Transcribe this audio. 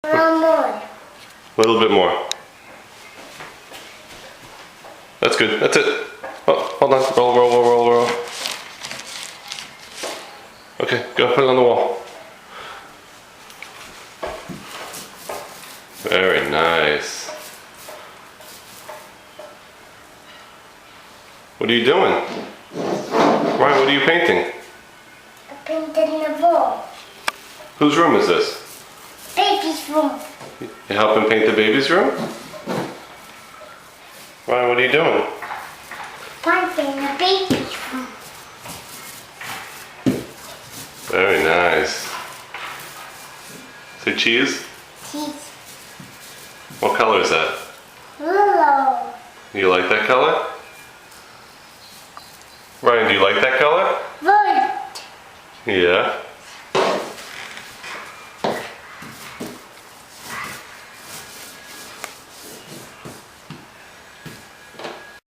One more. A little bit more. That's good. That's it. Oh, hold on. Roll, roll, roll, roll, roll. Okay, go put it on the wall. Very nice. What are you doing? Ryan, what are you painting? I painted the wall. Whose room is this? Baby's room. You helping paint the baby's room? Ryan, what are you doing? Painting the baby's room. Very nice. Say cheese. She's What color is that? yellow. You like that color? Ryan, do you like that color? White. Yeah.